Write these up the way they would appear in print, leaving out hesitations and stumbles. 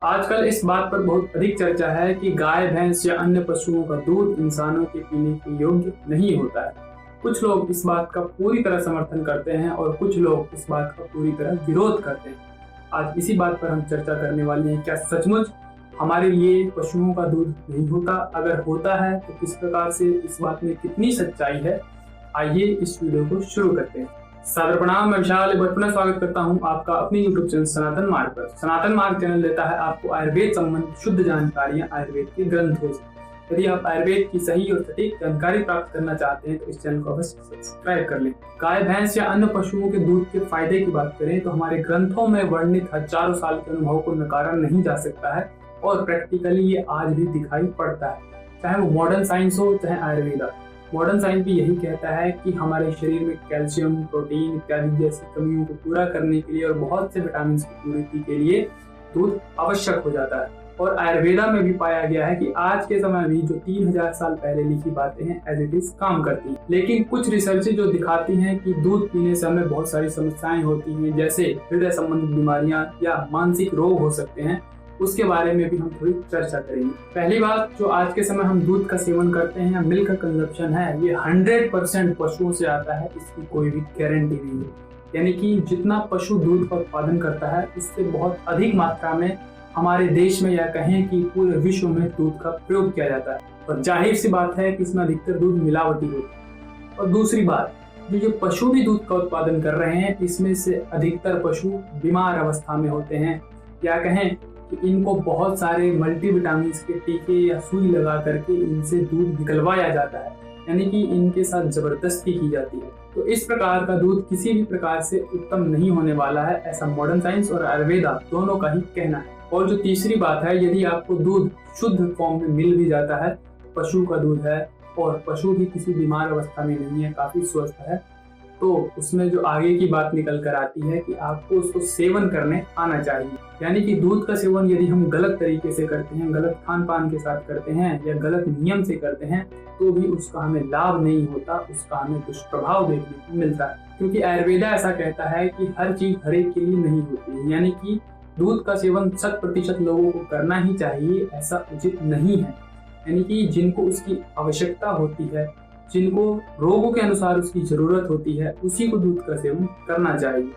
आजकल इस बात पर बहुत अधिक चर्चा है कि गाय, भैंस या अन्य पशुओं का दूध इंसानों के पीने के योग्य नहीं होता है। कुछ लोग इस बात का पूरी तरह समर्थन करते हैं और कुछ लोग इस बात का पूरी तरह विरोध करते हैं। आज इसी बात पर हम चर्चा करने वाले हैं। क्या सचमुच हमारे लिए पशुओं का दूध नहीं होता? अगर होता है तो किस प्रकार से, इस बात में कितनी सच्चाई है? आइए इस वीडियो को शुरू करते हैं। सादर प्रणाम, मैं विशाल एक बार पुनः स्वागत करता हूं आपका अपने YouTube चैनल सनातन मार्ग पर। सनातन मार्ग चैनल देता है आपको आयुर्वेद संबंधी शुद्ध जानकारियां आयुर्वेद के ग्रंथों से। यदि आप आयुर्वेद की सही और सटीक जानकारी प्राप्त करना चाहते हैं तो इस चैनल को अवश्य सब्सक्राइब कर लें। गाय, भैंस या अन्य पशुओं के दूध के फायदे की बात करें तो हमारे ग्रंथों में वर्णित हजारों साल के अनुभव को नकारा नहीं जा सकता है और प्रैक्टिकली ये आज भी दिखाई पड़ता है, चाहे वो मॉडर्न साइंस हो चाहे आयुर्वेदा। मॉडर्न साइंस भी यही कहता है कि हमारे शरीर में कैल्शियम, प्रोटीन इत्यादि जैसी कमियों को पूरा करने के लिए और बहुत से विटामिन की पूर्ति के लिए दूध आवश्यक हो जाता है। और आयुर्वेदा में भी पाया गया है कि आज के समय भी जो 3000 साल पहले लिखी बातें हैं एज इट इज काम करती हैं। लेकिन कुछ रिसर्च जो दिखाती हैं कि दूध पीने से हमें बहुत सारी समस्याएं होती हैं, जैसे हृदय संबंधित बीमारियां या मानसिक रोग हो सकते हैं, उसके बारे में भी हम थोड़ी चर्चा करेंगे। पहली बात, जो आज के समय हम दूध का सेवन करते हैं या मिल्क का कंजप्शन है, ये 100% पशुओं से आता है, इसकी कोई भी गारंटी नहीं है। यानी कि जितना पशु दूध का उत्पादन करता है उससे बहुत अधिक मात्रा में हमारे देश में या कहें कि पूरे विश्व में दूध का प्रयोग किया जाता है। और जाहिर सी बात है कि इसमें अधिकतर दूध मिलावटी होता है। और दूसरी बात, जो पशु भी दूध का उत्पादन कर रहे हैं, इसमें से अधिकतर पशु बीमार अवस्था में होते हैं, या कहें कि इनको बहुत सारे मल्टीविटामिन के टीके या सुई लगा करके इनसे दूध निकलवाया जाता है, यानी कि इनके साथ जबरदस्ती की जाती है। तो इस प्रकार का दूध किसी भी प्रकार से उत्तम नहीं होने वाला है, ऐसा मॉडर्न साइंस और आयुर्वेदा दोनों का ही कहना है। और जो तीसरी बात है, यदि आपको दूध शुद्ध फॉर्म में मिल भी जाता है, पशु का दूध है और पशु भी किसी बीमार अवस्था में नहीं है, काफी स्वस्थ है, तो उसमें जो आगे की बात निकल कर आती है कि आपको उसको सेवन करने आना चाहिए। यानी कि दूध का सेवन यदि हम गलत तरीके से करते हैं, गलत खान पान के साथ करते हैं या गलत नियम से करते हैं, तो भी उसका हमें लाभ नहीं होता, उसका हमें दुष्प्रभाव देखने को मिलता है। क्योंकि आयुर्वेदा ऐसा कहता है कि हर चीज हर एक के लिए नहीं होती है। यानी कि दूध का सेवन 100% लोगों को करना ही चाहिए, ऐसा उचित नहीं है। यानी कि जिनको उसकी आवश्यकता होती है, जिनको रोगों के अनुसार उसकी जरूरत होती है, उसी को दूध का सेवन करना चाहिए।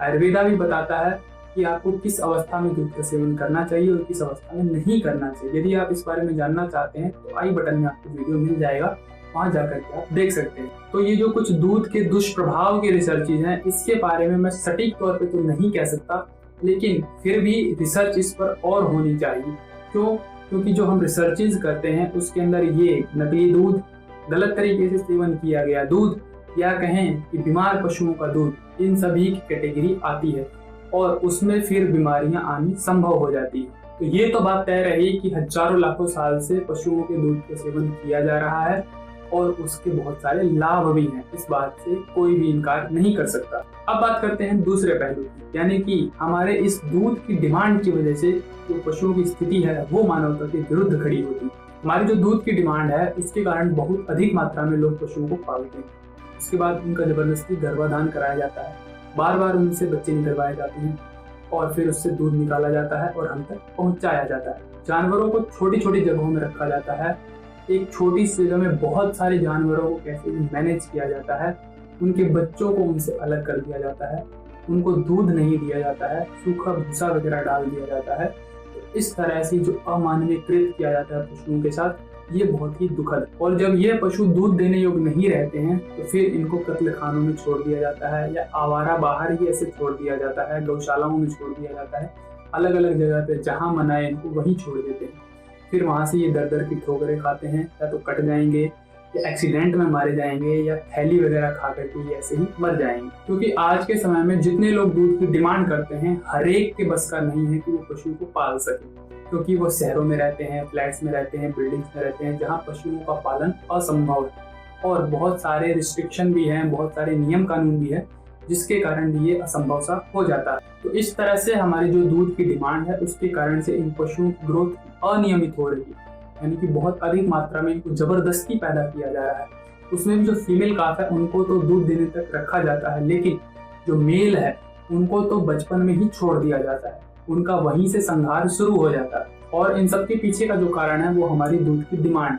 आयुर्वेदा भी बताता है कि आपको किस अवस्था में दूध का सेवन करना चाहिए और किस अवस्था में नहीं करना चाहिए। यदि आप इस बारे में जानना चाहते हैं तो आई बटन में आपको वीडियो मिल जाएगा, वहां जाकर के आप देख सकते हैं। तो ये जो कुछ दूध के दुष्प्रभाव के रिसर्चेज हैं, इसके बारे में मैं सटीक तौर पे तो नहीं कह सकता, लेकिन फिर भी रिसर्च इस पर और होनी चाहिए। क्यों? क्योंकि जो हम रिसर्चेज करते हैं उसके अंदर ये नकली दूध, गलत तरीके से सेवन किया गया दूध, या कहें कि बीमार पशुओं का दूध, इन सभी की कैटेगरी आती है और उसमें फिर बीमारियां आनी संभव हो जाती है। तो ये तो बात तय रही कि हजारों लाखों साल से पशुओं के दूध का सेवन किया जा रहा है और उसके बहुत सारे लाभ भी हैं, इस बात से कोई भी इनकार नहीं कर सकता। अब बात करते हैं दूसरे पहलू की, यानी कि हमारे इस दूध की डिमांड की वजह से जो पशुओं की स्थिति है वो मानवता के विरुद्ध खड़ी होती है। हमारी जो दूध की डिमांड है उसके कारण बहुत अधिक मात्रा में लोग पशुओं को पालते हैं। उसके बाद उनका जबरदस्ती गर्भाधान कराया जाता है, बार बार उनसे बच्चे निकलवाए जाते हैं और फिर उससे दूध निकाला जाता है और हम तक पहुंचाया जाता है। जानवरों को छोटी छोटी जगहों में रखा जाता है। एक छोटी सी जगह में बहुत सारे जानवरों को कैसे मैनेज किया जाता है, उनके बच्चों को उनसे अलग कर दिया जाता है, उनको दूध नहीं दिया जाता है, सूखा भूसा वगैरह डाल दिया जाता है। इस तरह से जो अमानवीयकृत किया जाता है पशुओं के साथ, ये बहुत ही दुखद। और जब ये पशु दूध देने योग्य नहीं रहते हैं तो फिर इनको कत्ल खानों में छोड़ दिया जाता है या आवारा बाहर ही ऐसे छोड़ दिया जाता है, गौशालाओं में छोड़ दिया जाता है। अलग अलग जगह पे जहाँ मना है इनको वहीं छोड़ देते हैं। फिर वहां से ये दर दर की ठोकरें खाते हैं, या तो कट जाएंगे या एक्सीडेंट में मारे जाएंगे या थैली वगैरह खा करके ये ऐसे ही मर जाएंगे। क्योंकि आज के समय में जितने लोग दूध की डिमांड करते हैं, हर एक के बस का नहीं है कि वो पशु को पाल सके, क्योंकि वो शहरों में रहते हैं, फ्लैट्स में रहते हैं, बिल्डिंग्स में रहते हैं, जहाँ पशुओं का पालन असंभव है और बहुत सारे रिस्ट्रिक्शन भी हैं, बहुत सारे नियम कानून भी है, जिसके कारण भी ये असंभव सा हो जाता है। तो इस तरह से हमारी जो दूध की डिमांड है उसके कारण से इन पशुओं की ग्रोथ अनियमित हो रही है, यानी कि बहुत अधिक मात्रा में इनको जबरदस्ती पैदा किया जा रहा है। उसमें भी जो फीमेल काफ है उनको तो दूध देने तक रखा जाता है, लेकिन जो मेल है उनको तो बचपन में ही छोड़ दिया जाता है। उनका वहीं से संहार शुरू हो जाता है। और इन सब के पीछे का जो कारण है वो हमारी दूध की डिमांड।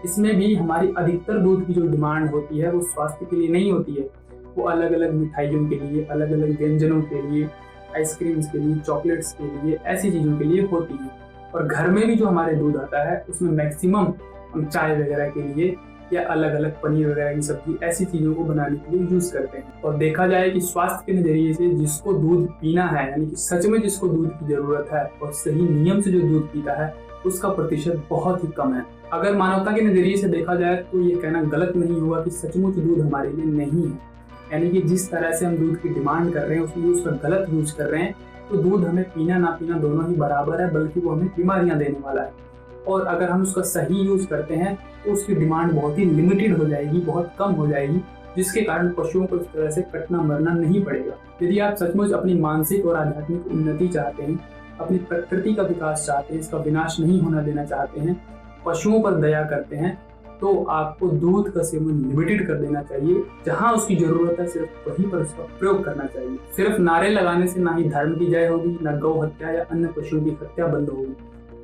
इसमें भी हमारी अधिकतर दूध की जो डिमांड होती है वो स्वास्थ्य के लिए नहीं होती है, वो अलग अलग मिठाइयों के लिए, अलग अलग व्यंजनों के लिए, आइसक्रीम्स के लिए, चॉकलेट्स के लिए, ऐसी चीज़ों के लिए होती है। और घर में भी जो हमारे दूध आता है उसमें मैक्सिमम हम चाय वगैरह के लिए या अलग अलग पनीर वगैरह की सब्जी ऐसी चीज़ों को बनाने के लिए यूज़ करते हैं। और देखा जाए कि स्वास्थ्य के नज़रिए से जिसको दूध पीना है, यानी कि सच में जिसको दूध की ज़रूरत है और सही नियम से जो दूध पीता है, उसका प्रतिशत बहुत ही कम है। अगर मानवता के नज़रिए से देखा जाए तो ये कहना गलत नहीं होगा कि सचमुच दूध हमारे लिए नहीं है। यानी कि जिस तरह से हम दूध की डिमांड कर रहे हैं उसमें उसका गलत यूज कर रहे हैं, तो दूध हमें पीना ना पीना दोनों ही बराबर है, बल्कि वो हमें बीमारियां देने वाला है। और अगर हम उसका सही यूज करते हैं तो उसकी डिमांड बहुत ही लिमिटेड हो जाएगी, बहुत कम हो जाएगी, जिसके कारण पशुओं को इस तरह से कटना मरना नहीं पड़ेगा। यदि आप सचमुच अपनी मानसिक और आध्यात्मिक उन्नति चाहते हैं, अपनी प्रकृति का विकास चाहते हैं, इसका विनाश नहीं होना देना चाहते हैं, पशुओं पर दया करते हैं, तो आपको दूध का सेवन लिमिटेड कर देना चाहिए। जहां उसकी जरूरत है सिर्फ वहीं पर उसका प्रयोग करना चाहिए। सिर्फ नारे लगाने से ना ही धर्म की जय होगी, ना गौ हत्या या अन्य पशुओं की हत्या बंद होगी।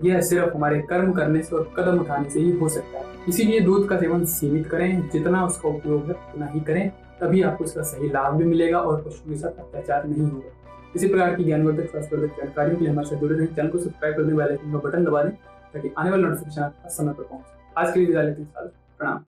यह सिर्फ हमारे कर्म करने से और कदम उठाने से ही हो सकता है। इसीलिए दूध का सेवन सीमित करें, जितना उसका उपयोग है उतना ही करें, तभी आपको इसका सही लाभ भी मिलेगा और पशुओं के साथ अत्याचार नहीं होगा। इसी प्रकार की ज्ञानवर्धक स्वास्थ्यवर्धक जानकारियों के लिए हमारे साथ जुड़े रहें। चैनल को सब्सक्राइब कर दें, बेल आइकन का बटन दबा दें ताकि आने वाले नोटिफिकेशन आपका समय पर पहुंचे। आज के लिए विदा लेते हैं, प्रणाम।